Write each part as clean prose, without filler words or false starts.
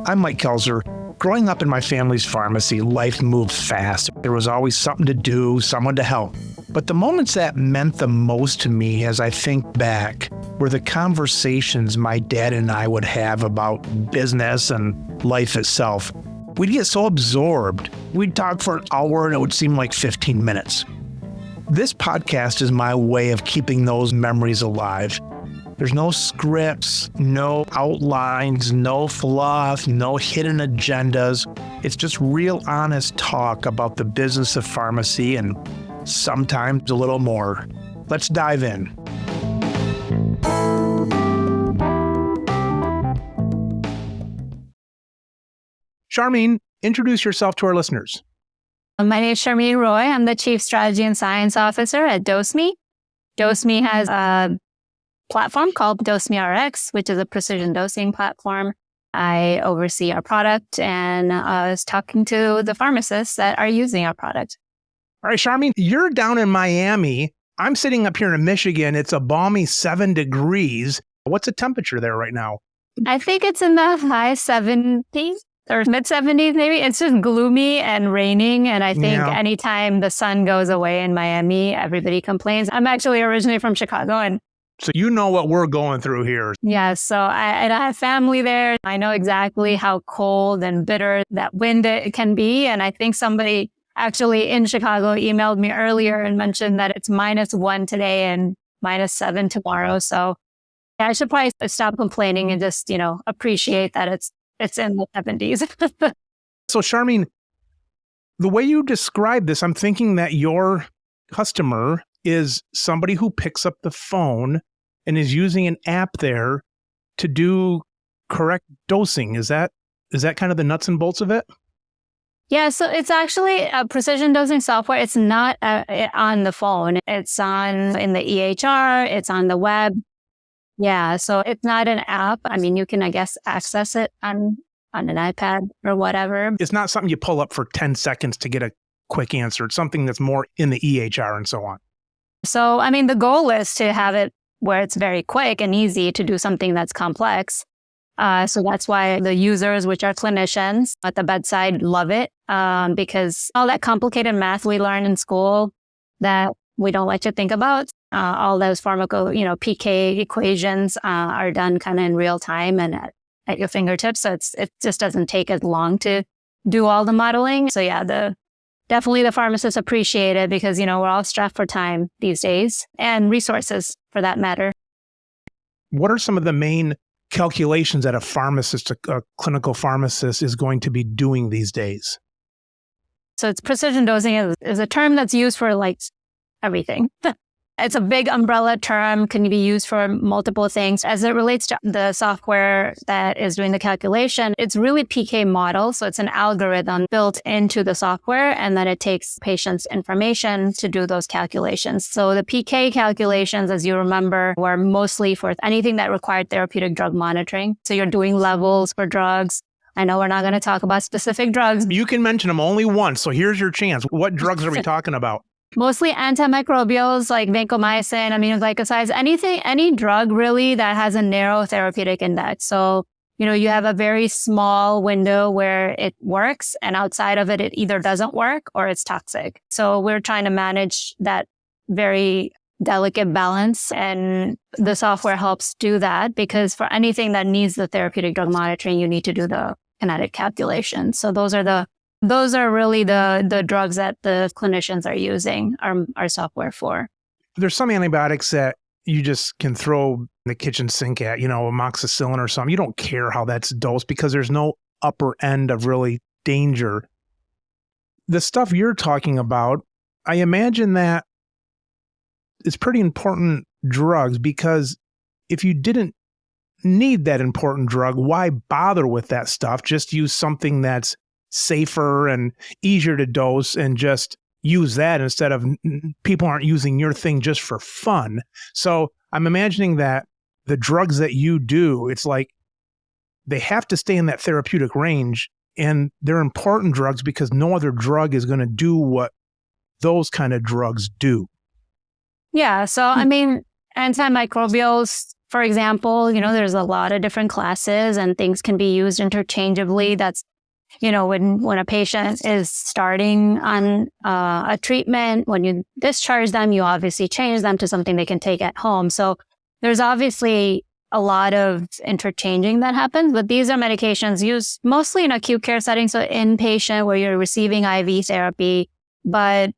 I'm Mike Kelzer. Growing up in my family's pharmacy, life moved fast. There was always something to do, someone to help. But the moments that meant the most to me as I think back were the conversations my dad and I would have about business and life itself. We'd get so absorbed. We'd talk for an hour and it would seem like 15 minutes. This podcast is my way of keeping those memories alive. There's no scripts, no outlines, no fluff, no hidden agendas. It's just real honest talk about the business of pharmacy and sometimes a little more. Let's dive in. Sharmeen, introduce yourself to our listeners. My name is Sharmeen Roy. I'm the Chief Strategy and Science Officer at DoseMe. DoseMe has a platform called DoseMeRx, which is a precision dosing platform. I oversee our product and I was talking to the pharmacists that are using our product. All right, Sharmeen, you're down in Miami. I'm sitting up here in Michigan. It's a balmy 7 degrees. What's the temperature there right now? I think it's in the high 70s or mid 70s, maybe. It's just gloomy and raining. And I think anytime the sun goes away in Miami, everybody complains. I'm actually originally from Chicago. And so you know what we're going through here. Yeah, so I have family there. I know exactly how cold and bitter that wind it can be. And I think somebody actually in Chicago emailed me earlier and mentioned that it's -1 today and -7 tomorrow. So yeah, I should probably stop complaining and just, appreciate that it's in the 70s. So Sharmeen, the way you describe this, I'm thinking that your customer is somebody who picks up the phone and is using an app there to do correct dosing. Is that kind of the nuts and bolts of it? Yeah, so it's actually a precision dosing software. It's not on the phone. It's in the EHR. It's on the web. Yeah, so it's not an app. I mean, you can, I guess, access it on an iPad or whatever. It's not something you pull up for 10 seconds to get a quick answer. It's something that's more in the EHR and so on. So, I mean, the goal is to have it where it's very quick and easy to do something that's complex. So that's why the users, which are clinicians at the bedside, love it because all that complicated math we learn in school that we don't like to think about, all those PK equations are done kind of in real time and at your fingertips. So it just doesn't take as long to do all the modeling. So yeah, definitely the pharmacists appreciate it because, we're all strapped for time these days and resources for that matter. What are some of the main calculations that a pharmacist, a clinical pharmacist is going to be doing these days? So it's precision dosing is a term that's used for like everything. It's a big umbrella term, can be used for multiple things. As it relates to the software that is doing the calculation, it's really PK model. So it's an algorithm built into the software, and then it takes patients' information to do those calculations. So the PK calculations, as you remember, were mostly for anything that required therapeutic drug monitoring. So you're doing levels for drugs. I know we're not going to talk about specific drugs. You can mention them only once. So here's your chance. What drugs are we talking about? Mostly antimicrobials like vancomycin, aminoglycosides, any drug really that has a narrow therapeutic index. So, you have a very small window where it works and outside of it, it either doesn't work or it's toxic. So we're trying to manage that very delicate balance, and the software helps do that because for anything that needs the therapeutic drug monitoring, you need to do the kinetic calculation. So those are really the drugs that the clinicians are using our software for. There's some antibiotics that you just can throw in the kitchen sink at, amoxicillin or something. You don't care how that's dosed because there's no upper end of really danger. The stuff you're talking about, I imagine that it's pretty important drugs because if you didn't need that important drug, why bother with that stuff? Just use something that's safer and easier to dose and just use that instead of people aren't using your thing just for fun. So I'm imagining that the drugs that you do, it's like they have to stay in that therapeutic range, and they're important drugs because no other drug is going to do what those kind of drugs do. Yeah. So, I mean, Antimicrobials, for example, there's a lot of different classes and things can be used interchangeably. That's, when a patient is starting on a treatment, when you discharge them, you obviously change them to something they can take at home. So there's obviously a lot of interchanging that happens, but these are medications used mostly in acute care settings, so inpatient where you're receiving IV therapy. But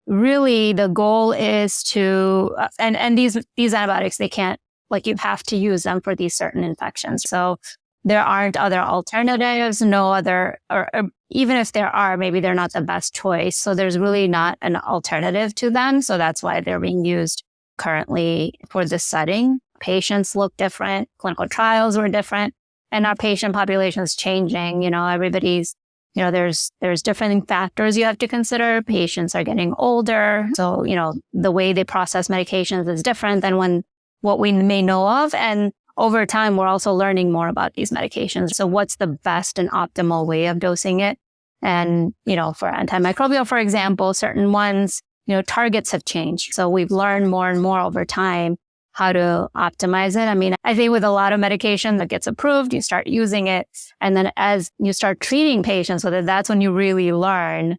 really the goal is to, and these antibiotics, they can't, you have to use them for these certain infections. So there aren't other alternatives, no other, or even if there are, maybe they're not the best choice. So there's really not an alternative to them. So that's why they're being used currently for this setting. Patients look different, clinical trials were different, and our patient population is changing. Everybody's, there's different factors you have to consider. Patients are getting older. So, the way they process medications is different than what we may know of. And over time, we're also learning more about these medications. So what's the best and optimal way of dosing it? And, for antimicrobial, for example, certain ones, targets have changed. So we've learned more and more over time how to optimize it. I mean, I think with a lot of medication that gets approved, you start using it. And then as you start treating patients with it, that's when you really learn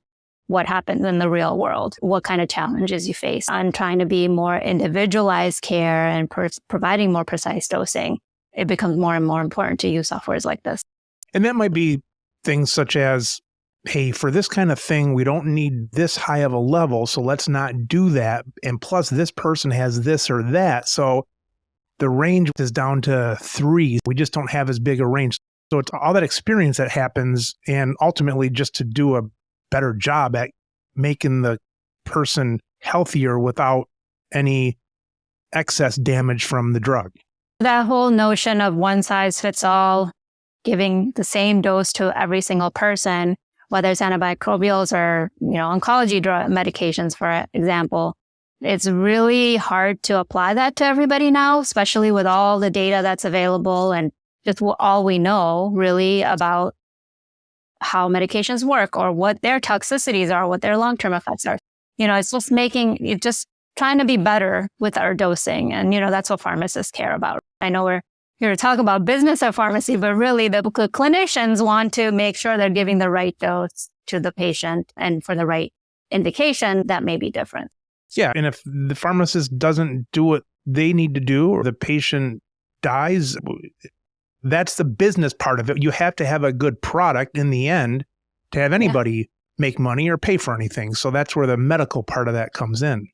what happens in the real world, what kind of challenges you face on trying to be more individualized care and providing more precise dosing. It becomes more and more important to use softwares like this. And that might be things such as, hey, for this kind of thing, we don't need this high of a level, so let's not do that. And plus, this person has this or that. So the range is down to 3. We just don't have as big a range. So it's all that experience that happens, and ultimately just to do a better job at making the person healthier without any excess damage from the drug. That whole notion of one size fits all, giving the same dose to every single person, whether it's antimicrobials or, oncology drug medications, for example, it's really hard to apply that to everybody now, especially with all the data that's available and just all we know really about how medications work or what their toxicities are, what their long-term effects are. It's just trying to be better with our dosing. And, that's what pharmacists care about. I know we're here to talk about business at pharmacy, but really the clinicians want to make sure they're giving the right dose to the patient and for the right indication that may be different. Yeah. And if the pharmacist doesn't do what they need to do or the patient dies, that's the business part of it. You have to have a good product in the end to have anybody make money or pay for anything. So that's where the medical part of that comes in.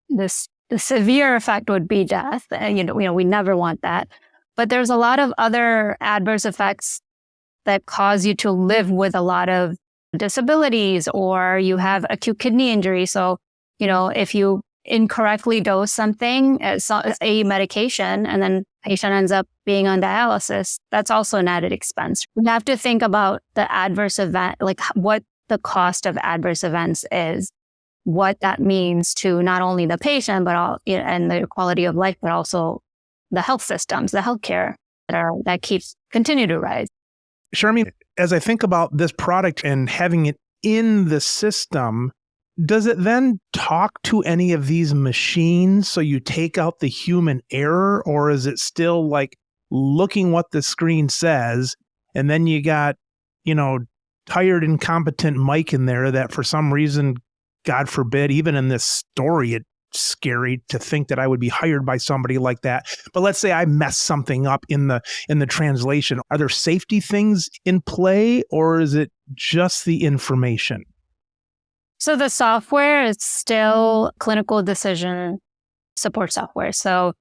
The severe effect would be death. We never want that. But there's a lot of other adverse effects that cause you to live with a lot of disabilities, or you have acute kidney injury. So, if you incorrectly dose something, a medication, and then patient ends up being on dialysis, that's also an added expense. We have to think about the adverse event, like what the cost of adverse events is, what that means to not only the patient, but and the quality of life, but also the health systems, the healthcare that continue to rise. Sharmeen, as I think about this product and having it in the system, does it then talk to any of these machines so you take out the human error, or is it still like looking what the screen says and then you got, tired, incompetent Mike in there that for some reason, God forbid, even in this story, it's scary to think that I would be hired by somebody like that. But let's say I mess something up in the translation. Are there safety things in play, or is it just the information? So the software is still clinical decision support software. So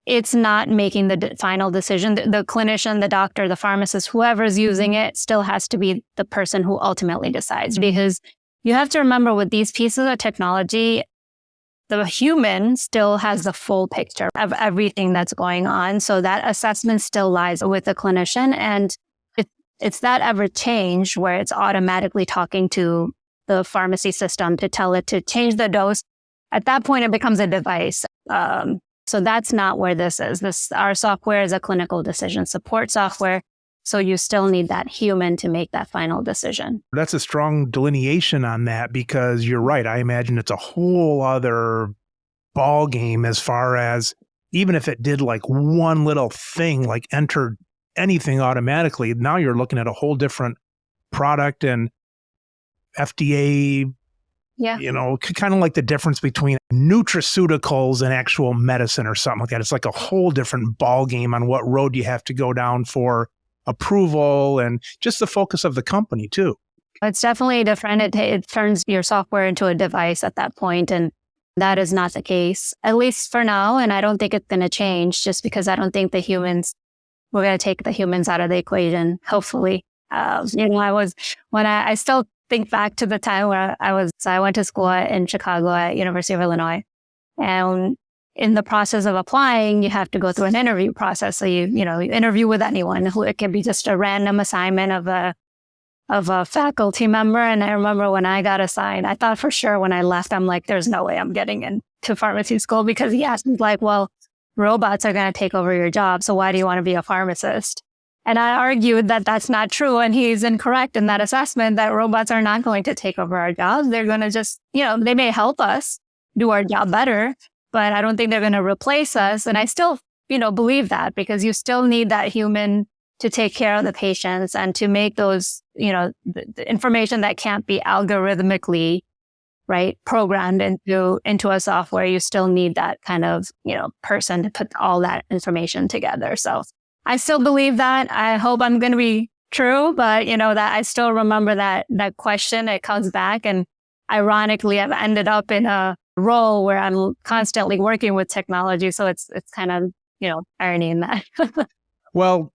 it's not making the final decision. The clinician, the doctor, the pharmacist, whoever's using it still has to be the person who ultimately decides. Because you have to remember with these pieces of technology, the human still has the full picture of everything that's going on. So that assessment still lies with the clinician. And it's that ever change where it's automatically talking to the pharmacy system to tell it to change the dose. At that point, it becomes a device. So that's not where this is. Our software is a clinical decision support software. So you still need that human to make that final decision. That's a strong delineation on that, because you're right. I imagine it's a whole other ball game as far as even if it did like one little thing, like enter anything automatically, now you're looking at a whole different product and FDA, Yeah. kind of like the difference between nutraceuticals and actual medicine or something like that. It's like a whole different ball game on what road you have to go down for approval and just the focus of the company too. It's definitely different. It turns your software into a device at that point, and that is not the case, at least for now. And I don't think it's going to change just because I don't think we're going to take the humans out of the equation, hopefully. I still think back to the time where I went to school in Chicago at University of Illinois. And in the process of applying, you have to go through an interview process. So you interview with anyone. It can be just a random assignment of a faculty member. And I remember when I got assigned, I thought for sure when I left, I'm like, there's no way I'm getting into pharmacy school, because he asked me like, well, robots are going to take over your job. So why do you want to be a pharmacist? And I argued that that's not true. And he's incorrect in that assessment, that robots are not going to take over our jobs. They're going to just, they may help us do our job better, but I don't think they're going to replace us. And I still, believe that, because you still need that human to take care of the patients and to make those, the information that can't be algorithmically, right, programmed into a software. You still need that kind of, person to put all that information together. So I still believe that. I hope I'm going to be true, but that I still remember that question. It comes back, and ironically, I've ended up in a role where I'm constantly working with technology. So it's kind of, irony in that. Well,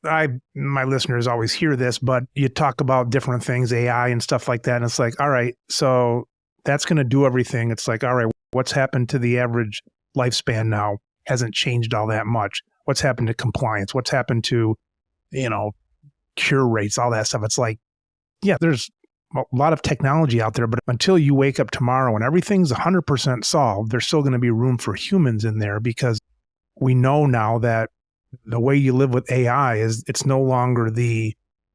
my listeners always hear this, but you talk about different things, AI and stuff like that. And it's like, all right, so that's going to do everything. It's like, all right, what's happened to the average lifespan now? Hasn't changed all that much. What's happened to compliance? What's happened to, cure rates, all that stuff? It's like, yeah, there's a lot of technology out there, but until you wake up tomorrow and everything's 100% solved, there's still going to be room for humans in there, because we know now that the way you live with AI is it's no longer the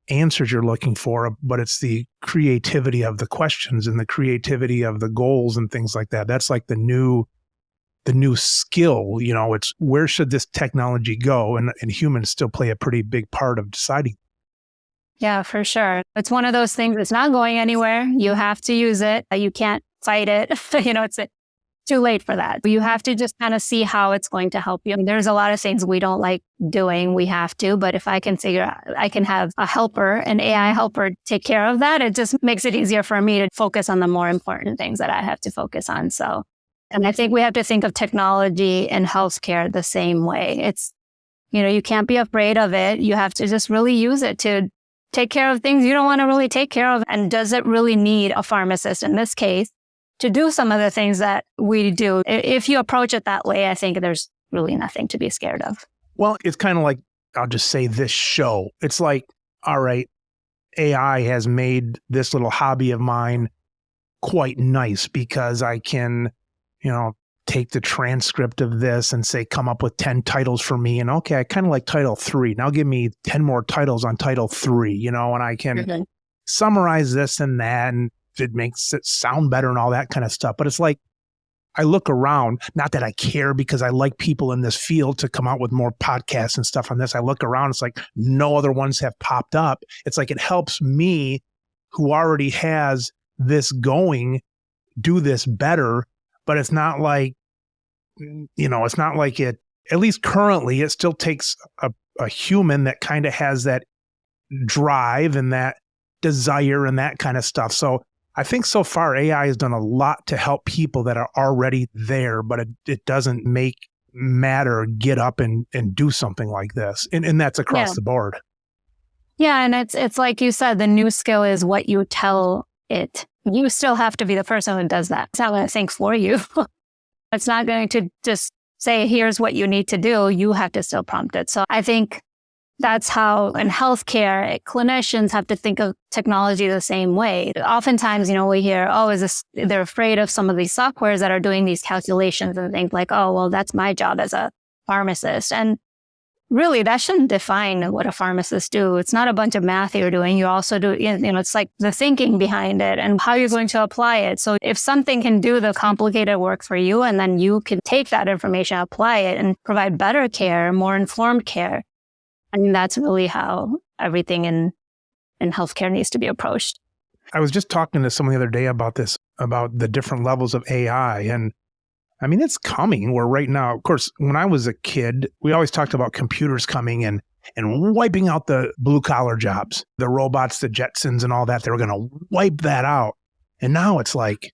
answers you're looking for, but it's the creativity of the questions and the creativity of the goals and things like that. That's like the new skill. It's where should this technology go? And humans still play a pretty big part of deciding. Yeah, for sure. It's one of those things that's not going anywhere. You have to use it. You can't fight it. It's too late for that. You have to just kind of see how it's going to help you. There's a lot of things we don't like doing. We have to, but if I can I can have a helper, an AI helper, take care of that, it just makes it easier for me to focus on the more important things that I have to focus on. So, and I think we have to think of technology and healthcare the same way. It's, you can't be afraid of it. You have to just really use it to take care of things you don't want to really take care of. And does it really need a pharmacist in this case to do some of the things that we do? If you approach it that way, I think there's really nothing to be scared of. Well, it's kind of like, I'll just say this show. It's like, all right, AI has made this little hobby of mine quite nice, because I can, take the transcript of this and say, come up with 10 titles for me. And okay, I kind of like title 3. Now give me 10 more titles on title 3, and I can summarize this and that, and it makes it sound better and all that kind of stuff. But it's like, I look around, not that I care, because I like people in this field to come out with more podcasts and stuff on this. I look around, it's like no other ones have popped up. It's like it helps me, who already has this going, do this better. But it's not like, it's not like it, at least currently, it still takes a human that kind of has that drive and that desire and that kind of stuff. So I think so far AI has done a lot to help people that are already there, but it doesn't make matter get up and do something like this. And that's across the board. Yeah. And it's like you said, the new skill is what you tell it. You still have to be the person who does that. It's not going to think for you. It's not going to just say, here's what you need to do. You have to still prompt it. So I think that's how in healthcare, clinicians have to think of technology the same way. Oftentimes, we hear, they're afraid of some of these softwares that are doing these calculations and think like, oh, well, that's my job as a pharmacist. And really, that shouldn't define what a pharmacist do. It's not a bunch of math you're doing. You also do, it's like the thinking behind it and how you're going to apply it. So if something can do the complicated work for you, and then you can take that information, apply it, and provide better care, more informed care, I mean, that's really how everything in healthcare needs to be approached. I was just talking to someone the other day about this, about the different levels of AI. And I mean, it's coming where right now, of course, when I was a kid, we always talked about computers coming and wiping out the blue collar jobs, the robots, the Jetsons and all that. They were going to wipe that out. And now it's like,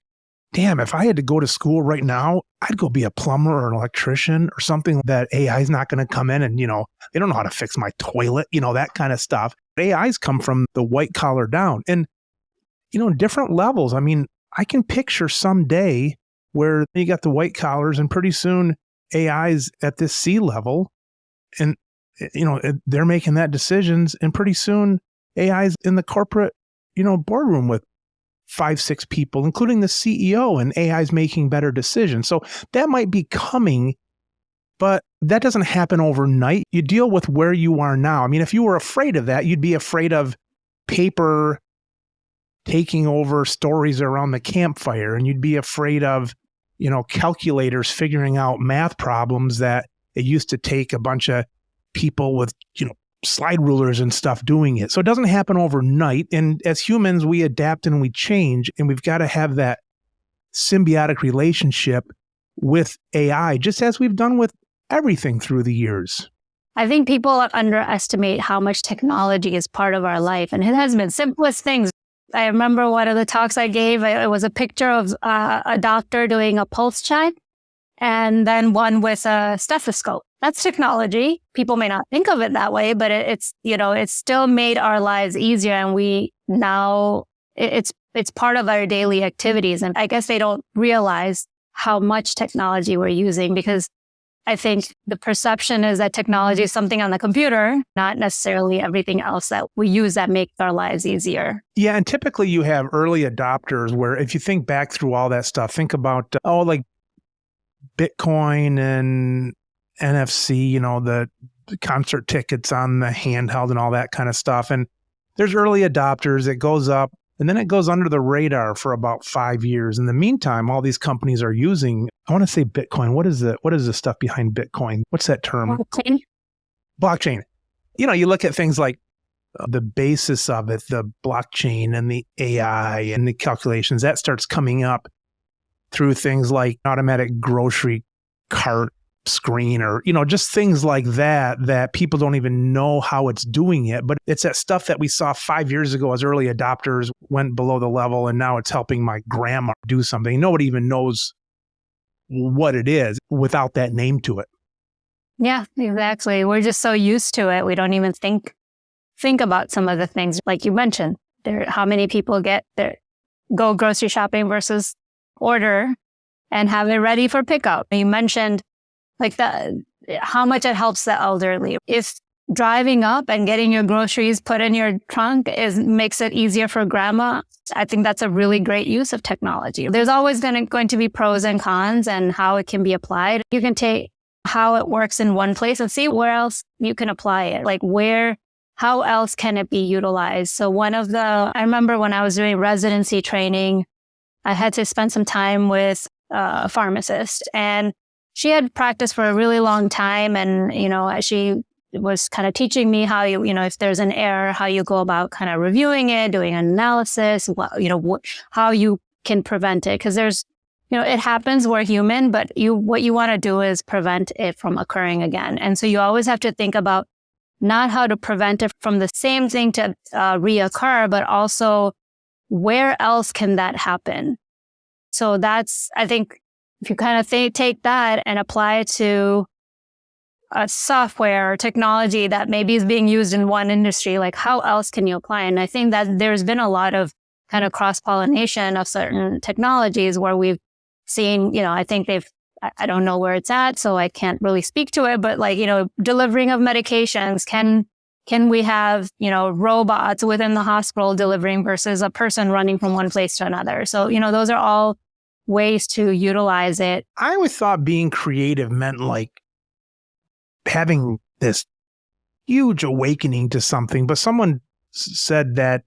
damn, if I had to go to school right now, I'd go be a plumber or an electrician or something that AI is not going to come in and, they don't know how to fix my toilet, that kind of stuff. AI's come from the white collar down and, different levels. I mean, I can picture someday where you got the white collars and pretty soon AI's at this C level and, they're making that decisions. And pretty soon AI's in the corporate, boardroom with 5-6 people, including the CEO, and AI's making better decisions. So that might be coming, but that doesn't happen overnight. You deal with where you are now. I mean, if you were afraid of that, you'd be afraid of paper taking over stories around the campfire, and you'd be afraid of, calculators figuring out math problems that it used to take a bunch of people with, slide rulers and stuff doing it. So it doesn't happen overnight. And as humans, we adapt and we change, and we've got to have that symbiotic relationship with AI, just as we've done with everything through the years. I think people underestimate how much technology is part of our life. And it has been simplest things. I remember one of the talks I gave, it was a picture of a doctor doing a pulse check and then one with a stethoscope. That's technology. People may not think of it that way, but it's still made our lives easier. And it's part of our daily activities. And I guess they don't realize how much technology we're using, because I think the perception is that technology is something on the computer, not necessarily everything else that we use that makes our lives easier. Yeah. And typically you have early adopters where if you think back through all that stuff, think about, like Bitcoin and NFC, the concert tickets on the handheld and all that kind of stuff. And there's early adopters. It goes up and then it goes under the radar for about 5 years. In the meantime, all these companies are using, I want to say Bitcoin. What is the stuff behind Bitcoin? What's that term? Blockchain. You look at things like the basis of it, the blockchain and the AI and the calculations, that starts coming up through things like automatic grocery cart screen or, just things like that people don't even know how it's doing it. But it's that stuff that we saw 5 years ago as early adopters went below the level, and now it's helping my grandma do something. Nobody even knows what it is without that name to it. Yeah, exactly. We're just so used to it. We don't even think about some of the things like you mentioned. How many people go grocery shopping versus order and have it ready for pickup. You mentioned how much it helps the elderly. If driving up and getting your groceries put in your trunk makes it easier for grandma, I think that's a really great use of technology. There's always going to be pros and cons and how it can be applied. You can take how it works in one place and see where else you can apply it. How else can it be utilized? So I remember when I was doing residency training, I had to spend some time with a pharmacist, and she had practiced for a really long time. And, she was kind of teaching me how if there's an error, how you go about kind of reviewing it, doing an analysis, how you can prevent it. Because there's, it happens, we're human, but what you want to do is prevent it from occurring again. And so you always have to think about not how to prevent it from the same thing to reoccur, but also where else can that happen? So that's, I think, if you kind of take that and apply it to a software or technology that maybe is being used in one industry, how else can you apply? And I think that there's been a lot of kind of cross-pollination of certain technologies where we've seen, I think I don't know where it's at, so I can't really speak to it, but delivering of medications, can we have, robots within the hospital delivering versus a person running from one place to another? So, those are all ways to utilize it. I always thought being creative meant having this huge awakening to something, but someone said that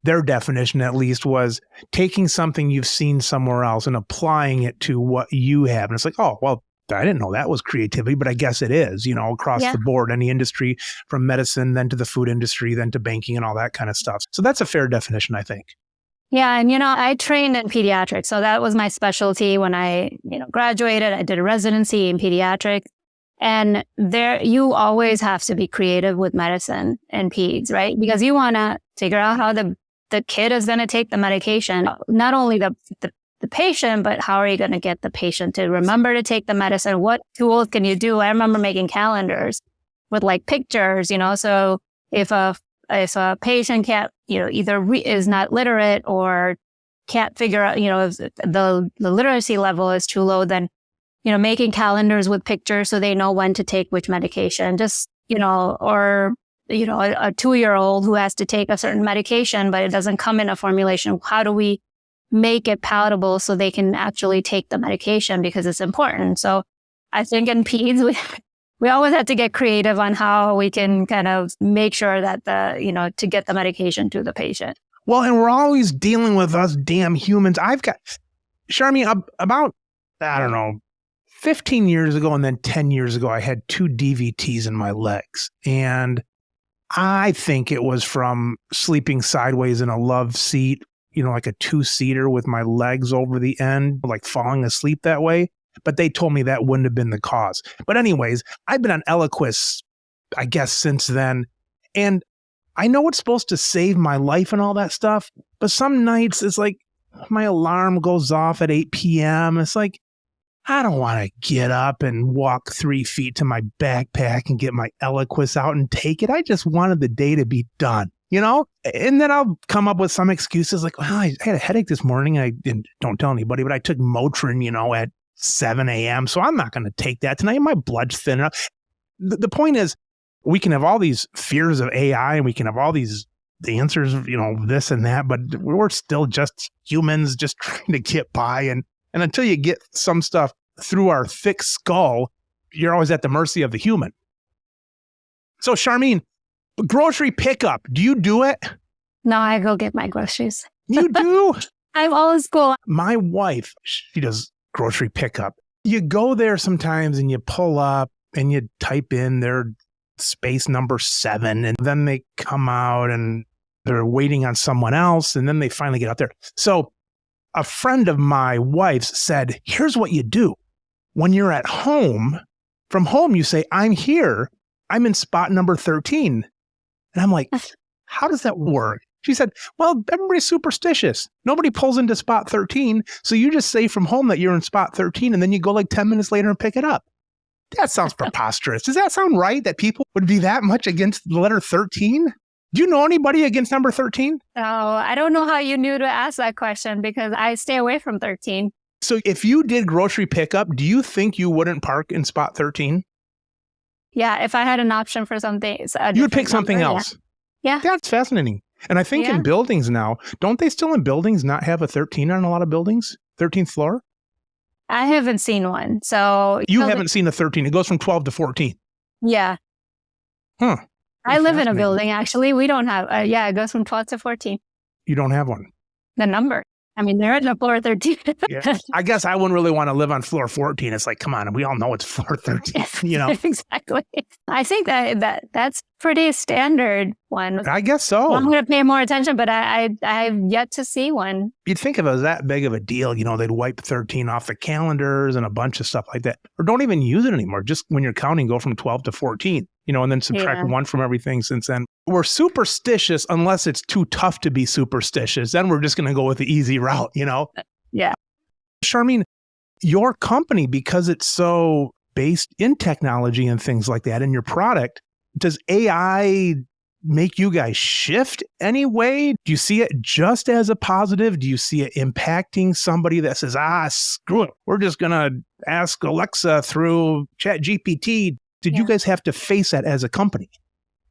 their definition at least was taking something you've seen somewhere else and applying it to what you have. And it's like, oh, well, I didn't know that was creativity, but I guess it is, across the board, any industry, from medicine, then to the food industry, then to banking and all that kind of stuff. So that's a fair definition, I think. Yeah. And, I trained in pediatrics. So that was my specialty when I, graduated. I did a residency in pediatrics. And there, you always have to be creative with medicine and peds, right? Because you want to figure out how the kid is going to take the medication, not only the patient, but how are you going to get the patient to remember to take the medicine? What tools can you do? I remember making calendars with pictures, so if a patient can't, either is not literate or can't figure out, if the literacy level is too low, then, making calendars with pictures so they know when to take which medication, just, or, a 2-year-old who has to take a certain medication, but it doesn't come in a formulation. How do we make it palatable so they can actually take the medication, because it's important. So I think in peds, we always have to get creative on how we can kind of make sure that to get the medication to the patient. Well, and we're always dealing with us damn humans. I've got, Sharmeen, about, I don't know, 15 years ago and then 10 years ago, I had 2 DVTs in my legs. And I think it was from sleeping sideways in a love seat, like a 2-seater with my legs over the end, like falling asleep that way. But they told me that wouldn't have been the cause. But anyways, I've been on Eliquis, I guess, since then. And I know it's supposed to save my life and all that stuff. But some nights it's like my alarm goes off at 8 p.m. It's like, I don't want to get up and walk 3 feet to my backpack and get my Eliquis out and take it. I just wanted the day to be done. And then I'll come up with some excuses like, well, I had a headache this morning. I don't tell anybody, but I took Motrin, at 7 a.m. So I'm not going to take that tonight. My blood's thin enough. The point is, we can have all these fears of AI and we can have all these answers, this and that, but we're still just humans just trying to get by. And until you get some stuff through our thick skull, you're always at the mercy of the human. So Sharmeen, grocery pickup, do you do it? No, I go get my groceries. You do? I'm old school. My wife, she does grocery pickup. You go there sometimes and you pull up and you type in their space number 7, and then they come out and they're waiting on someone else, and then they finally get out there. So a friend of my wife's said, here's what you do. When you're at home, from home, you say, I'm here. I'm in spot number 13. And I'm like, how does that work? She said, well, everybody's superstitious. Nobody pulls into spot 13. So you just say from home that you're in spot 13, and then you go like 10 minutes later and pick it up. That sounds preposterous. Does that sound right, that people would be that much against the letter 13? Do you know anybody against number 13? Oh, I don't know how you knew to ask that question, because I stay away from 13. So if you did grocery pickup, do you think you wouldn't park in spot 13? Yeah, if I had an option for something. You would pick something else. Yeah. That's fascinating. And I think in buildings now, don't they still in buildings not have a 13 on a lot of buildings? 13th floor? I haven't seen one. So you haven't seen a 13. It goes from 12 to 14. Yeah. Huh. I live in a building, actually. We don't have, it goes from 12 to 14. You don't have one? The number. I mean, they're at the floor 13. Yeah. I guess I wouldn't really want to live on floor 14. It's like, come on, we all know it's floor 13, Exactly. I think that's pretty standard one. I guess so. I'm going to pay more attention, but I've yet to see one. You'd think if it was that big of a deal, they'd wipe 13 off the calendars and a bunch of stuff like that. Or don't even use it anymore. Just when you're counting, go from 12 to 14. And then subtract 1 from everything since then. We're superstitious unless it's too tough to be superstitious. Then we're just going to go with the easy route, Yeah. Sharmeen, your company, because it's so based in technology and things like that in your product, does AI make you guys shift anyway? Do you see it just as a positive? Do you see it impacting somebody that says, screw it, we're just going to ask Alexa through ChatGPT? Did you guys have to face that as a company?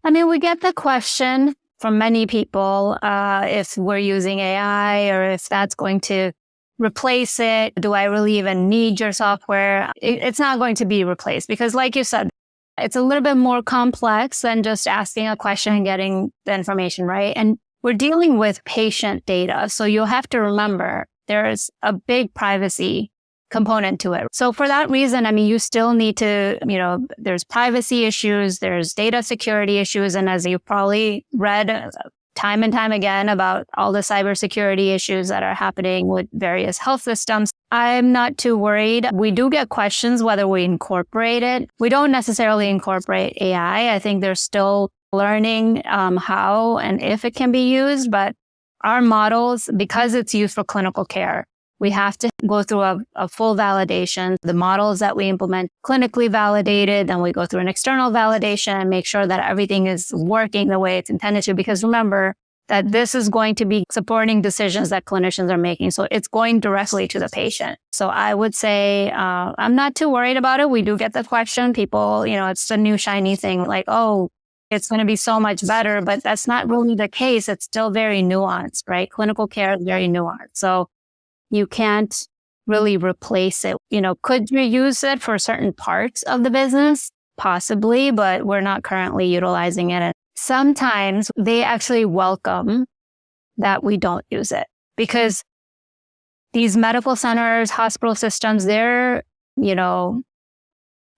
I mean, we get the question from many people if we're using AI or if that's going to replace it. Do I really even need your software? It's not going to be replaced because, like you said, It's a little bit more complex than just asking a question and getting the information, right? And we're dealing with patient data. So you'll have to remember there's a big privacy component to it. So for that reason, I mean, you still need to, there's privacy issues, there's data security issues. And as you've probably read time and time again about all the cybersecurity issues that are happening with various health systems, I'm not too worried. We do get questions whether we incorporate it. We don't necessarily incorporate AI. I think they're still learning how and if it can be used, but our models, because it's used for clinical care, we have to go through a full validation. The models that we implement clinically validated, then we go through an external validation and make sure that everything is working the way it's intended to. Because remember that this is going to be supporting decisions that clinicians are making. So it's going directly to the patient. So I would say I'm not too worried about it. We do get the question. People, it's the new shiny thing like, oh, it's going to be so much better, but that's not really the case. It's still very nuanced, right? Clinical care is very nuanced. So you can't really replace it. Could you use it for certain parts of the business? Possibly, but we're not currently utilizing it. And sometimes they actually welcome that we don't use it because these medical centers, hospital systems, they're,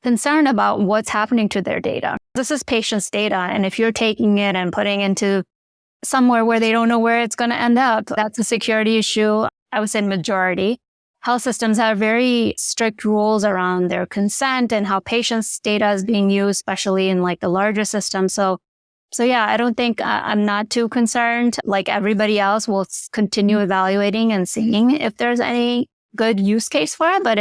concerned about what's happening to their data. This is patients' data. And if you're taking it and putting into somewhere where they don't know where it's going to end up, that's a security issue. I would say majority. Health systems have very strict rules around their consent and how patients' data is being used, especially in like the larger systems. So yeah, I don't think I'm not too concerned. Like everybody else, we'll continue evaluating and seeing if there's any good use case for it, but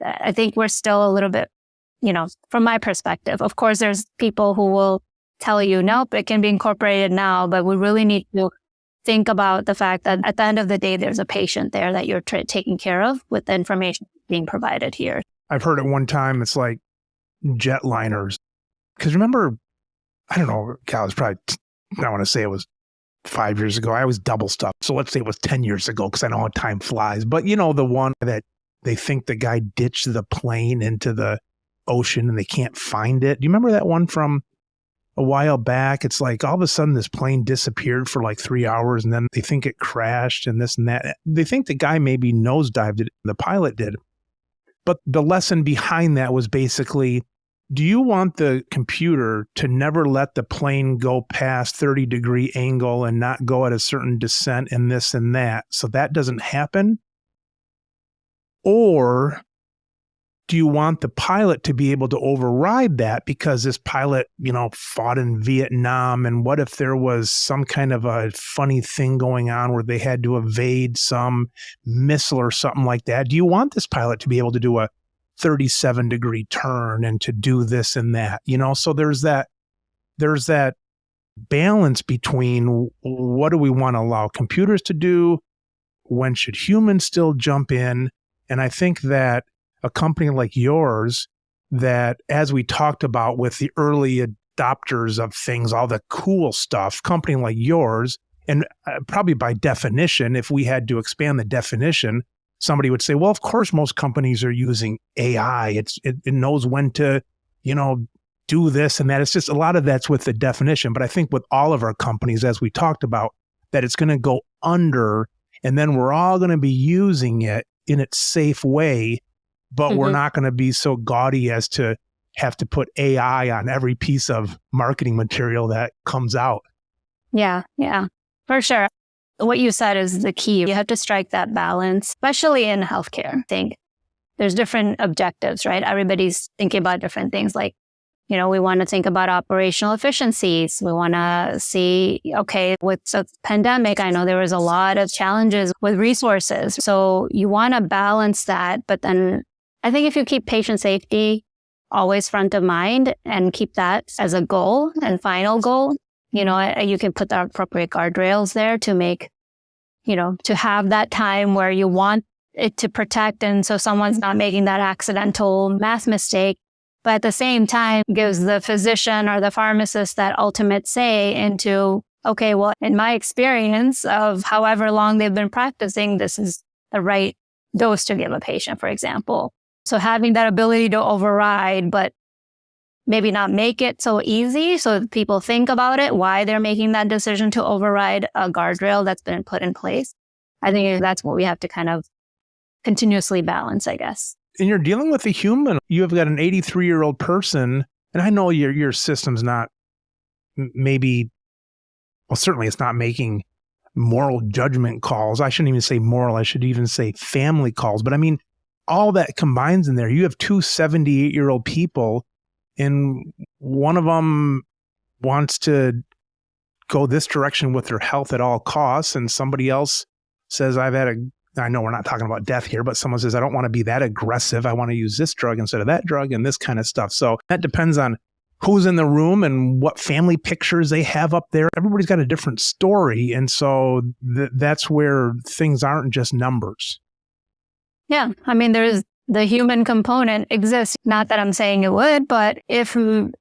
I think we're still a little bit, from my perspective. Of course, there's people who will tell you, nope, it can be incorporated now, but we really need to think about the fact that at the end of the day, there's a patient there that you're taking care of with the information being provided here. I've heard at one time, it's like jetliners. Because remember, I don't know, Cal, was probably, I want to say it was 5 years ago. I always double stuff. So let's say it was 10 years ago because I know how time flies. But the one that they think the guy ditched the plane into the ocean and they can't find it. Do you remember that one from a while back? It's like all of a sudden this plane disappeared for like 3 hours and then they think it crashed and this and that. They think the guy maybe nosedived it, the pilot did. But the lesson behind that was basically, do you want the computer to never let the plane go past 30-degree angle and not go at a certain descent and this and that so that doesn't happen? Or do you want the pilot to be able to override that because this pilot, fought in Vietnam? And what if there was some kind of a funny thing going on where they had to evade some missile or something like that? Do you want this pilot to be able to do a 37-degree turn and to do this and that? So there's that balance between what do we want to allow computers to do? When should humans still jump in? And I think that a company like yours that, as we talked about with the early adopters of things, all the cool stuff, company like yours, and probably by definition, if we had to expand the definition, somebody would say, well, of course, most companies are using AI. It knows when to, do this and that. It's just a lot of that's with the definition. But I think with all of our companies, as we talked about, that it's going to go under, and then we're all going to be using it in its safe way, but we're not going to be so gaudy as to have to put AI on every piece of marketing material that comes out. Yeah, for sure. What you said is the key. You have to strike that balance, especially in healthcare. I think there's different objectives, right? Everybody's thinking about different things. Like, we want to think about operational efficiencies. We want to see, okay, with the pandemic, I know there was a lot of challenges with resources. So you want to balance that. But then I think if you keep patient safety always front of mind and keep that as a goal and final goal, you can put the appropriate guardrails there to make, to have that time where you want it to protect. And so someone's not making that accidental math mistake, but at the same time gives the physician or the pharmacist that ultimate say into, okay, well, in my experience of however long they've been practicing, this is the right dose to give a patient, for example. So having that ability to override, but maybe not make it so easy so people think about it, why they're making that decision to override a guardrail that's been put in place. I think that's what we have to kind of continuously balance, I guess. And you're dealing with a human. You have got an 83-year-old person, and I know your system's not maybe, well, certainly it's not making moral judgment calls. I shouldn't even say moral. I should even say family calls. But I mean, all that combines in there. You have two 78-year-old people, and one of them wants to go this direction with their health at all costs, and somebody else says, I know we're not talking about death here, but someone says, I don't want to be that aggressive. I want to use this drug instead of that drug and this kind of stuff. So that depends on who's in the room and what family pictures they have up there. Everybody's got a different story. And so that's where things aren't just numbers. Yeah. I mean, there's the human component exists. Not that I'm saying it would, but if the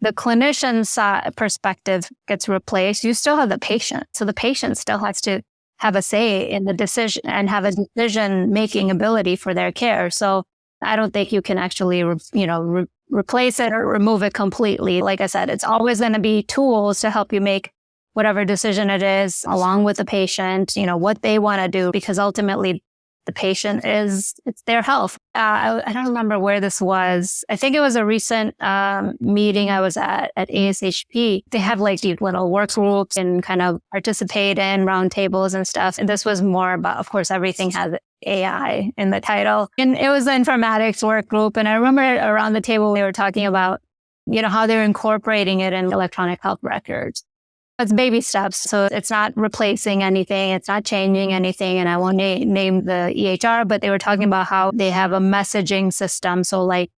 clinician's perspective gets replaced, you still have the patient. So the patient still has to have a say in the decision and have a decision-making ability for their care. So I don't think you can actually, replace it or remove it completely. Like I said, it's always going to be tools to help you make whatever decision it is, along with the patient, what they want to do, because ultimately the patient it's their health. I don't remember where this was. I think it was a recent meeting I was at ASHP. They have like these little work groups and kind of participate in round tables and stuff. And this was more about, of course, everything has AI in the title. And it was the informatics work group. And I remember around the table, they were talking about, how they're incorporating it in electronic health records. It's baby steps. So it's not replacing anything. It's not changing anything. And I won't name the EHR, but they were talking about how they have a messaging system. So like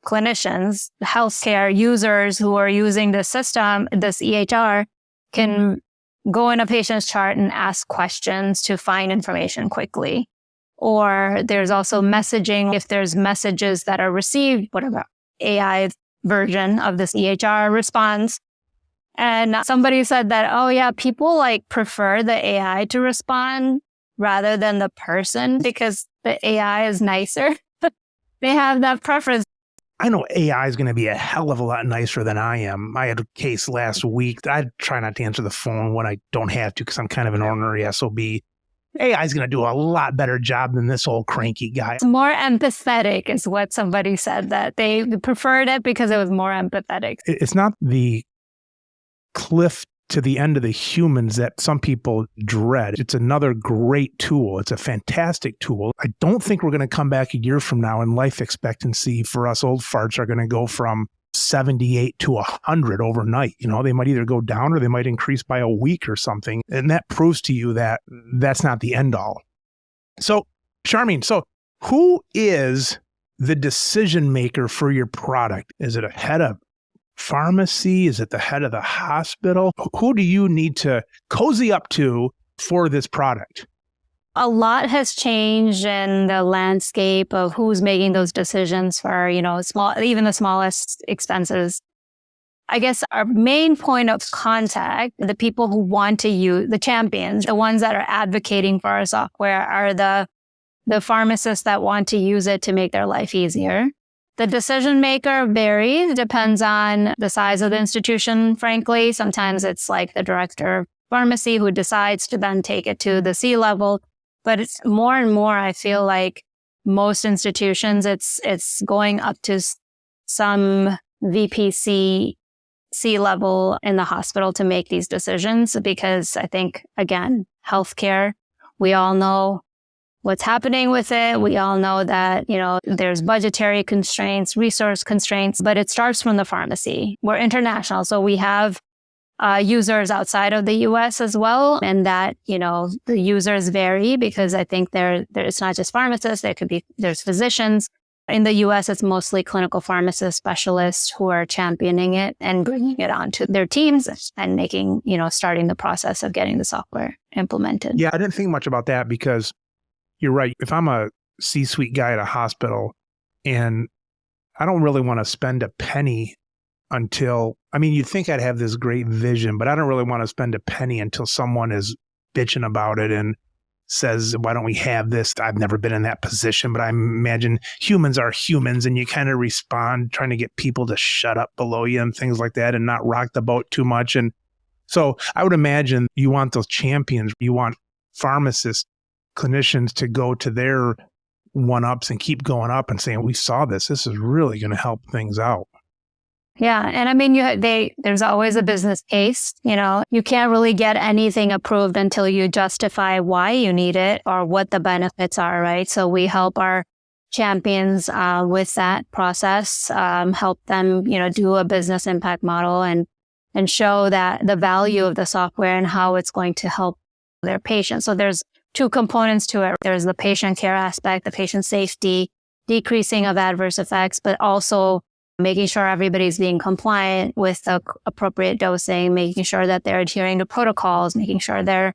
clinicians, healthcare users who are using this system, this EHR, can go in a patient's chart and ask questions to find information quickly. Or there's also messaging. If there's messages that are received, whatever AI version of this EHR responds. And somebody said that, oh yeah, people like prefer the AI to respond rather than the person because the AI is nicer. They have that preference. I know AI is going to be a hell of a lot nicer than I am. I had a case last week. I try not to answer the phone when I don't have to because I'm kind of an ornery SOB. AI is going to do a lot better job than this old cranky guy. It's more empathetic is what somebody said, that they preferred it because it was more empathetic. It's not the cliff to the end of the humans that some people dread. It's another great tool. It's a fantastic tool. I don't think we're going to come back a year from now and life expectancy for us old farts are going to go from 78 to 100 overnight. They might either go down or they might increase by a week or something. And that proves to you that that's not the end all. So, Sharmeen, who is the decision maker for your product? Is it a head of pharmacy? Is it the head of the hospital? Who do you need to cozy up to for this product? A lot has changed in the landscape of who's making those decisions for, even the smallest expenses. I guess our main point of contact, the people who want to use, the champions, the ones that are advocating for our software are the pharmacists that want to use it to make their life easier. The decision maker varies, depends on the size of the institution, frankly. Sometimes it's like the director of pharmacy who decides to then take it to the C-level. But it's more and more, I feel like most institutions, it's going up to some VPC C-level in the hospital to make these decisions. Because I think, again, healthcare, we all know what's happening with it. We all know that, there's budgetary constraints, resource constraints, but it starts from the pharmacy. We're international, so we have users outside of the US as well. And that, the users vary because I think it's not just pharmacists, there's physicians. In the US, it's mostly clinical pharmacist specialists who are championing it and bringing it onto their teams and making, starting the process of getting the software implemented. Yeah, I didn't think much about that because you're right. If I'm a C-suite guy at a hospital and I don't really want to spend a penny you'd think I'd have this great vision, but I don't really want to spend a penny until someone is bitching about it and says, why don't we have this? I've never been in that position, but I imagine humans are humans, and you kind of respond trying to get people to shut up below you and things like that and not rock the boat too much. And so I would imagine you want those champions. You want pharmacists, clinicians to go to their one-ups and keep going up and saying, we saw this. This is really going to help things out. Yeah. And I mean, there's always a business case. You can't really get anything approved until you justify why you need it or what the benefits are, right? So we help our champions with that process, help them, do a business impact model and show that the value of the software and how it's going to help their patients. So there's two components to it. There's the patient care aspect, the patient safety, decreasing of adverse effects, but also making sure everybody's being compliant with the appropriate dosing, making sure that they're adhering to protocols, making sure they're,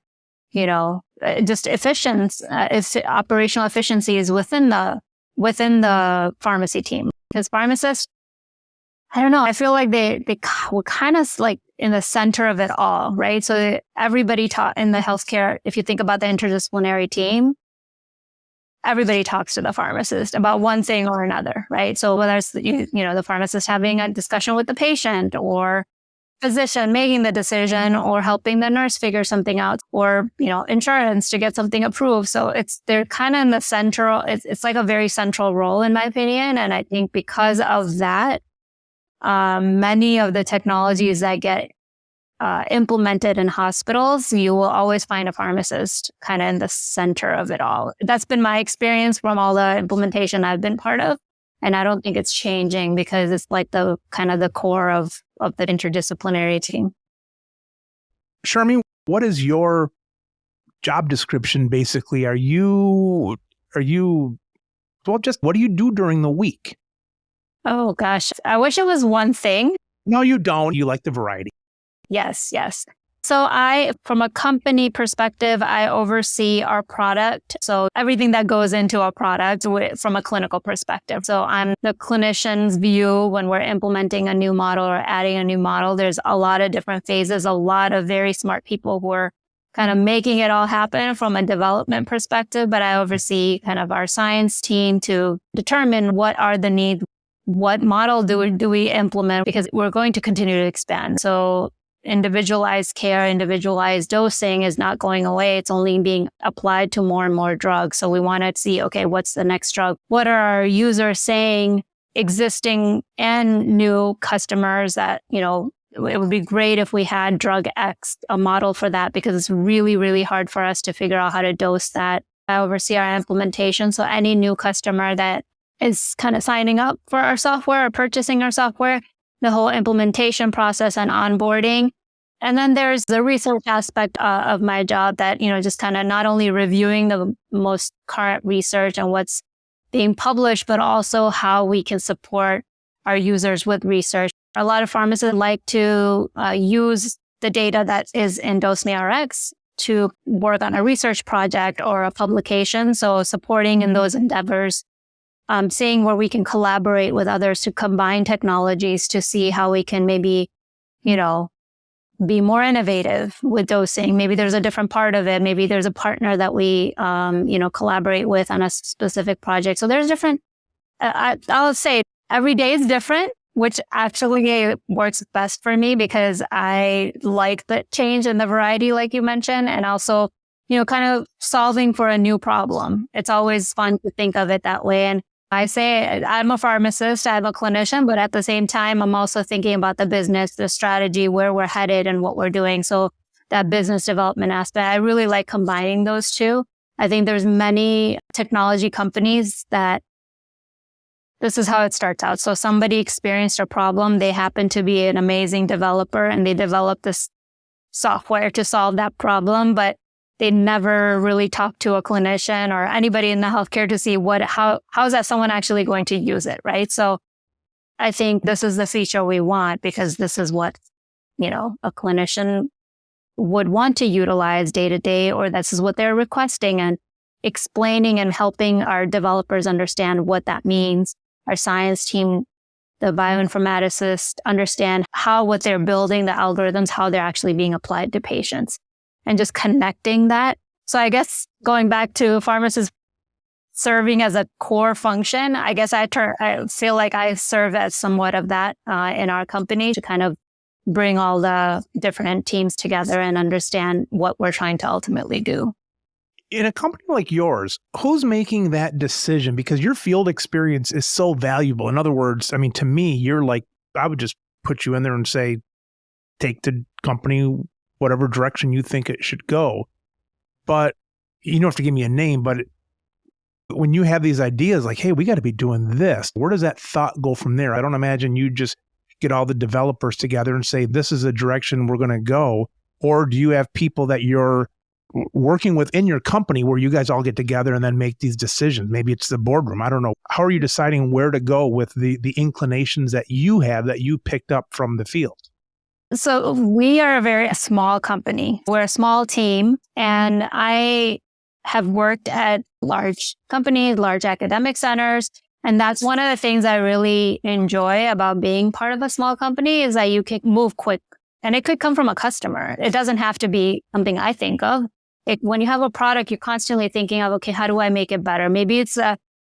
just operational efficiencies within the pharmacy team. Because pharmacists, I don't know, I feel like they were kind of like in the center of it all, right? So everybody taught in the healthcare, if you think about the interdisciplinary team, everybody talks to the pharmacist about one thing or another, right? So whether it's, the pharmacist having a discussion with the patient or physician making the decision or helping the nurse figure something out or, insurance to get something approved. So they're kind of in the central, it's like a very central role in my opinion. And I think because of that, many of the technologies that get implemented in hospitals, you will always find a pharmacist kind of in the center of it all. That's been my experience from all the implementation I've been part of. And I don't think it's changing because it's like the kind of the core of the interdisciplinary team. Sharmeen, what is your job description basically? What do you do during the week? Oh gosh, I wish it was one thing. No, you don't. You like the variety. Yes. So from a company perspective, I oversee our product. So everything that goes into our product from a clinical perspective. So I'm the clinician's view when we're implementing a new model or adding a new model. There's a lot of different phases, a lot of very smart people who are kind of making it all happen from a development perspective. But I oversee kind of our science team to determine what are the needs, what model do we implement, because we're going to continue to expand. So individualized care, individualized dosing is not going away. It's only being applied to more and more drugs. So we want to see, okay, what's the next drug? What are our users saying, existing and new customers that, it would be great if we had drug X, a model for that, because it's really, really hard for us to figure out how to dose that. I oversee our implementation. So any new customer that is kind of signing up for our software or purchasing our software, the whole implementation process and onboarding. And then there's the research aspect of my job that, just kind of not only reviewing the most current research and what's being published, but also how we can support our users with research. A lot of pharmacists like to use the data that is in DoseMeRx to work on a research project or a publication. So supporting in those endeavors. Seeing where we can collaborate with others to combine technologies to see how we can maybe, be more innovative with dosing. Maybe there's a different part of it. Maybe there's a partner that we, collaborate with on a specific project. So there's different, I'll say every day is different, which actually works best for me because I like the change and the variety, like you mentioned, and also, kind of solving for a new problem. It's always fun to think of it that way. And I say I'm a pharmacist, I'm a clinician, but at the same time, I'm also thinking about the business, the strategy, where we're headed and what we're doing. So that business development aspect, I really like combining those two. I think there's many technology companies that this is how it starts out. So somebody experienced a problem. They happen to be an amazing developer and they developed this software to solve that problem, but they never really talk to a clinician or anybody in the healthcare to see how is that someone actually going to use it, right? So I think this is the feature we want because this is what, a clinician would want to utilize day to day, or this is what they're requesting, and explaining and helping our developers understand what that means. Our science team, the bioinformaticists, understand how what they're building, the algorithms, how they're actually being applied to patients. And just connecting that So I guess going back to pharmacists serving as a core function, I guess I feel like I serve as somewhat of that in our company to kind of bring all the different teams together and understand what we're trying to ultimately do. In a company like yours, who's making that decision? Because your field experience is so valuable. In other words, I mean, to me, you're like, I would just put you in there and say, take the company whatever direction you think it should go. But you don't have to give me a name, but when you have these ideas like, hey, we got to be doing this, where does that thought go from there? I don't imagine you just get all the developers together and say, this is the direction we're going to go. Or do you have people that you're working within your company where you guys all get together and then make these decisions? Maybe it's the boardroom. I don't know. How are you deciding where to go with the inclinations that you have that you picked up from the field? So we are a very small company. We're a small team, and I have worked at large companies, large academic centers. And that's one of the things I really enjoy about being part of a small company is that you can move quick. And it could come from a customer. It doesn't have to be something I think of. When you have a product, you're constantly thinking of, okay, how do I make it better? Maybe it's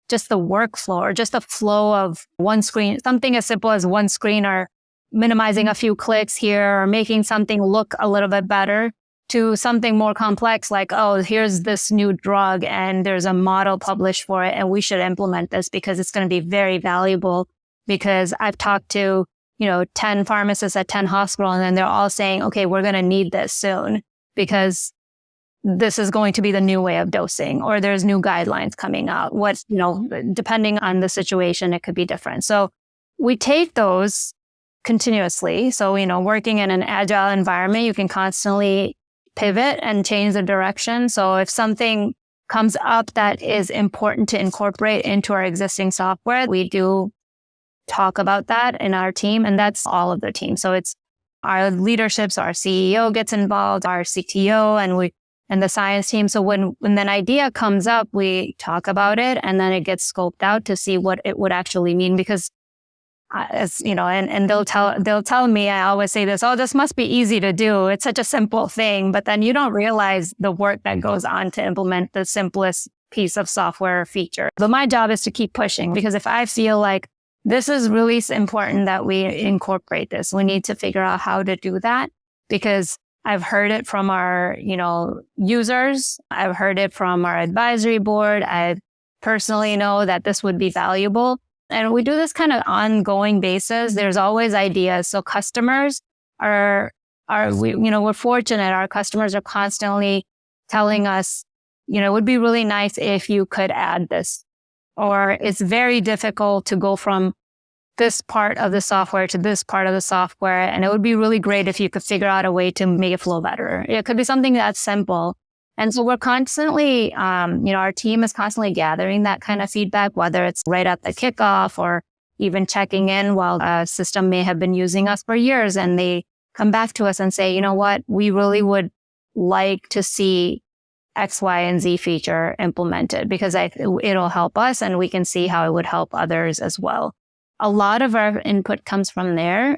just the workflow or just the flow of one screen, something as simple as one screen or minimizing a few clicks here or making something look a little bit better to something more complex like, oh, here's this new drug and there's a model published for it and we should implement this because it's going to be very valuable. Because I've talked to 10 pharmacists at 10 hospitals, and then they're all saying, okay, we're going to need this soon because this is going to be the new way of dosing, or there's new guidelines coming out. Depending on the situation, it could be different. So we take those continuously. So, working in an agile environment, you can constantly pivot and change the direction. So if something comes up that is important to incorporate into our existing software, we do talk about that in our team, and that's all of the team. So it's our leadership, so our CEO gets involved, our CTO, and the science team. So when an idea comes up, we talk about it, and then it gets scoped out to see what it would actually mean. Because and they'll tell me, I always say this, oh, this must be easy to do. It's such a simple thing, but then you don't realize the work that goes on to implement the simplest piece of software feature. But my job is to keep pushing, because if I feel like this is really important that we incorporate this, we need to figure out how to do that, because I've heard it from our, users. I've heard it from our advisory board. I personally know that this would be valuable. And we do this kind of ongoing basis. There's always ideas. So customers we're fortunate. Our customers are constantly telling us, it would be really nice if you could add this, or it's very difficult to go from this part of the software to this part of the software. And it would be really great if you could figure out a way to make it flow better. It could be something that's simple. And so we're constantly, our team is constantly gathering that kind of feedback, whether it's right at the kickoff or even checking in while a system may have been using us for years. And they come back to us and say, you know what, we really would like to see X, Y, and Z feature implemented, because it'll help us and we can see how it would help others as well. A lot of our input comes from there.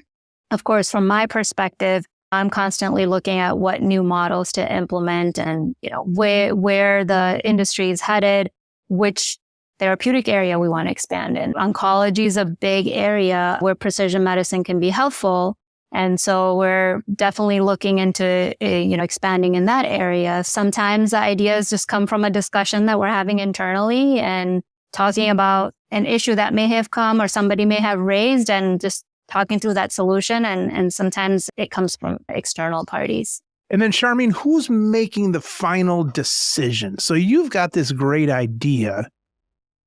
Of course, from my perspective, I'm constantly looking at what new models to implement and, where the industry is headed, which therapeutic area we want to expand in. Oncology is a big area where precision medicine can be helpful. And so we're definitely looking into, expanding in that area. Sometimes the ideas just come from a discussion that we're having internally and talking about an issue that may have come or somebody may have raised, and just talking through that solution. And sometimes it comes from external parties. And then Sharmeen, who's making the final decision? So you've got this great idea.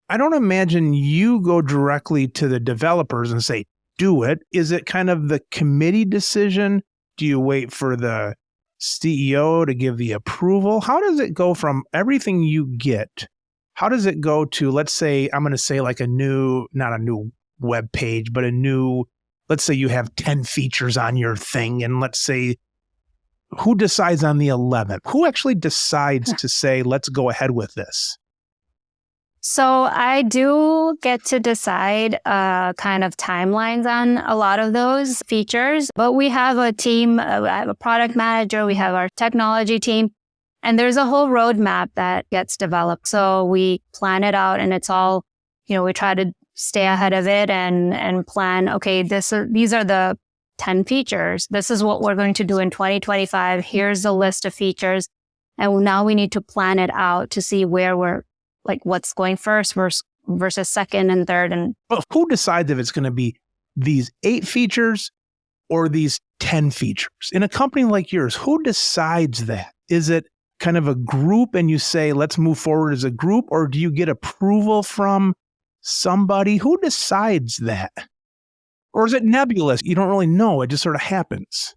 I don't imagine you go directly to the developers and say, do it. Is it kind of the committee decision? Do you wait for the CEO to give the approval? How does it go from everything you get? How does it go to, let's say, I'm going to say like not a new web page, but let's say you have 10 features on your thing. And let's say, who decides on the 11th? Who actually decides to say, let's go ahead with this? So I do get to decide kind of timelines on a lot of those features, but we have a team, I have a product manager, we have our technology team, And there's a whole roadmap that gets developed. So we plan it out, and it's all, we try to stay ahead of it and plan, okay, these are the 10 features. This is what we're going to do in 2025. Here's the list of features. And now we need to plan it out to see where we're, like, what's going first versus second and third. And who decides if it's going to be these 8 features or these 10 features? In a company like yours, who decides that? Is it kind of a group and you say, let's move forward as a group? Or do you get approval from somebody? Who decides that? Or is it nebulous? You don't really know. It just sort of happens.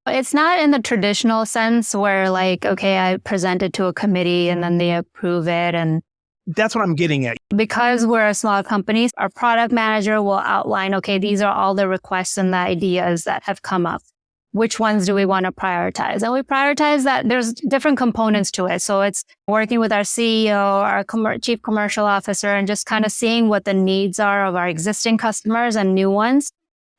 It's not in the traditional sense where, like, okay, I present it to a committee and then they approve it. And that's what I'm getting at. Because we're a small company, our product manager will outline, okay, these are all the requests and the ideas that have come up. Which ones do we want to prioritize? And we prioritize that there's different components to it. So it's working with our CEO, our chief commercial officer, and just kind of seeing what the needs are of our existing customers and new ones,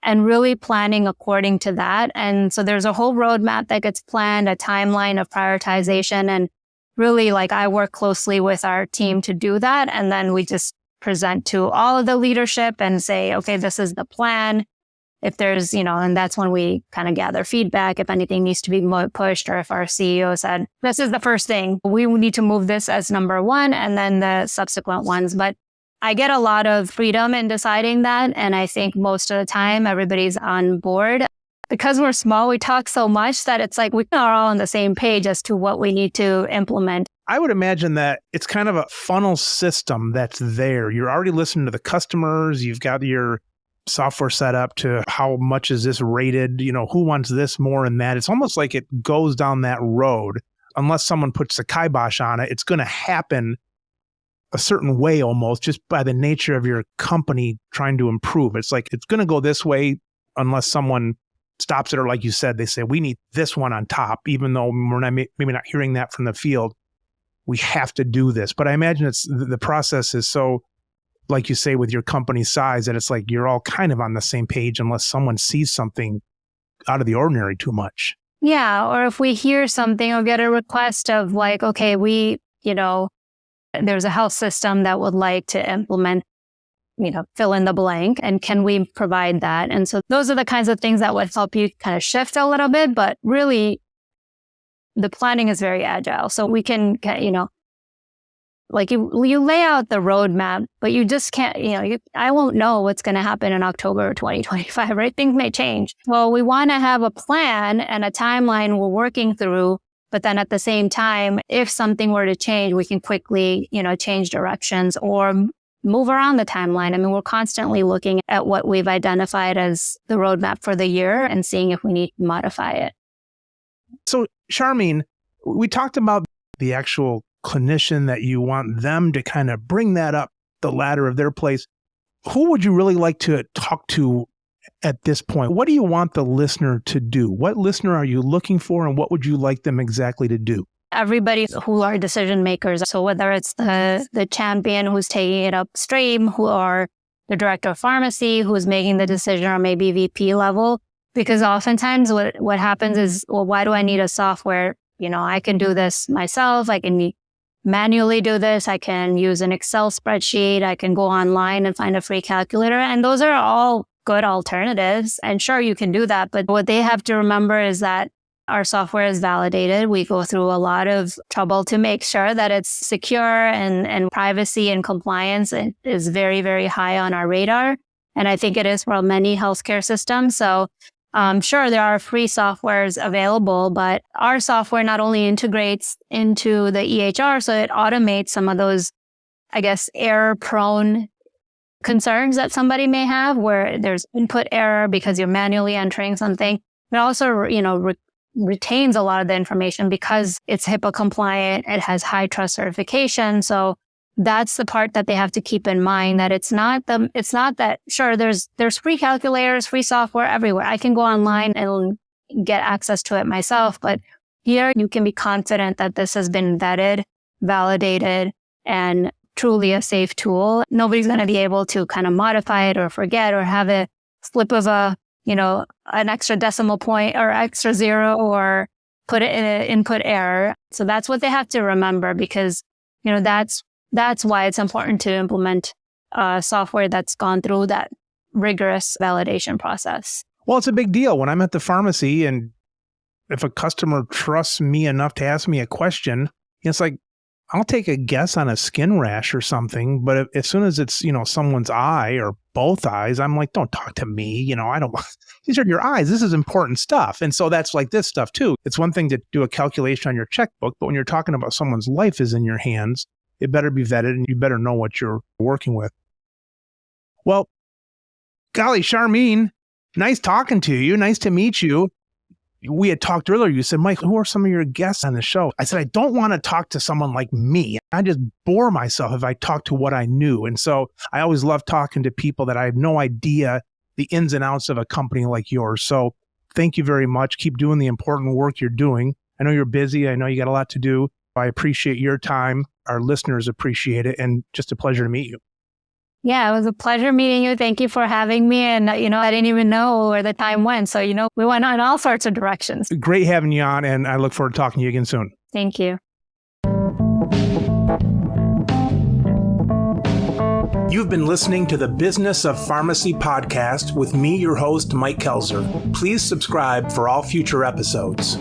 and really planning according to that. And so there's a whole roadmap that gets planned, a timeline of prioritization. And really, like, I work closely with our team to do that. And then we just present to all of the leadership and say, okay, this is the plan. If there's, and that's when we kind of gather feedback, if anything needs to be pushed, or if our CEO said, this is the first thing, we need to move this as number 1 and then the subsequent ones. But I get a lot of freedom in deciding that. And I think most of the time everybody's on board. Because we're small, we talk so much that it's like we are all on the same page as to what we need to implement. I would imagine that it's kind of a funnel system that's there. You're already listening to the customers. You've got your software set up to how much is this rated, who wants this more and that. It's almost like it goes down that road. Unless someone puts the kibosh on it, it's going to happen a certain way almost just by the nature of your company trying to improve. It's like, it's going to go this way unless someone stops it, or like you said, they say, we need this one on top, even though we're not, maybe not hearing that from the field. We have to do this. But I imagine the process is so, like you say, with your company size, that it's like you're all kind of on the same page unless someone sees something out of the ordinary too much. Yeah. Or if we hear something or get a request of, like, okay, there's a health system that would like to implement, fill in the blank, and can we provide that? And so those are the kinds of things that would help you kind of shift a little bit, but really the planning is very agile. So we can, like you lay out the roadmap, but you just can't, I won't know what's going to happen in October 2025, right? Things may change. Well, we want to have a plan and a timeline we're working through, but then at the same time, if something were to change, we can quickly, change directions or move around the timeline. I mean, we're constantly looking at what we've identified as the roadmap for the year and seeing if we need to modify it. So, Sharmeen, we talked about the actual clinician that you want them to kind of bring that up the ladder of their place. Who would you really like to talk to at this point? What do you want the listener to do? What listener are you looking for, and what would you like them exactly to do? Everybody who are decision makers. So whether it's the champion who's taking it upstream, who are the director of pharmacy who's making the decision, or maybe VP level, because oftentimes what happens is, well, why do I need a software? I can do this myself. I can manually do this. I can use an Excel spreadsheet. I can go online and find a free calculator. And those are all good alternatives. And sure, you can do that. But what they have to remember is that our software is validated. We go through a lot of trouble to make sure that it's secure, and privacy and compliance is very, very high on our radar. And I think it is for many healthcare systems. So sure, there are free softwares available, but our software not only integrates into the EHR, so it automates some of those, I guess, error-prone concerns that somebody may have, where there's input error because you're manually entering something. It also, retains a lot of the information because it's HIPAA compliant. It has high trust certification. So that's the part that they have to keep in mind, that it's not that, sure, there's free calculators, free software everywhere. I can go online and get access to it myself. But here you can be confident that this has been vetted, validated, and truly a safe tool. Nobody's going to be able to kind of modify it or forget or have a slip of an extra decimal point or extra zero or put it in an input error. So that's what they have to remember, because, that's why it's important to implement software that's gone through that rigorous validation process. Well, it's a big deal. When I'm at the pharmacy and if a customer trusts me enough to ask me a question, it's like, I'll take a guess on a skin rash or something, but as soon as it's, someone's eye or both eyes, I'm like, don't talk to me. I don't, these are your eyes. This is important stuff. And so that's like this stuff too. It's one thing to do a calculation on your checkbook, but when you're talking about someone's life is in your hands, it better be vetted and you better know what you're working with. Well, golly, Sharmeen, nice talking to you. Nice to meet you. We had talked earlier. You said, Mike, who are some of your guests on the show? I said, I don't want to talk to someone like me. I just bore myself if I talk to what I knew. And so I always love talking to people that I have no idea the ins and outs of a company like yours. So thank you very much. Keep doing the important work you're doing. I know you're busy. I know you got a lot to do. I appreciate your time. Our listeners appreciate it. And just a pleasure to meet you. Yeah, it was a pleasure meeting you. Thank you for having me. And, I didn't even know where the time went. So, we went in all sorts of directions. Great having you on. And I look forward to talking to you again soon. Thank you. You've been listening to the Business of Pharmacy podcast with me, your host, Mike Kelzer. Please subscribe for all future episodes.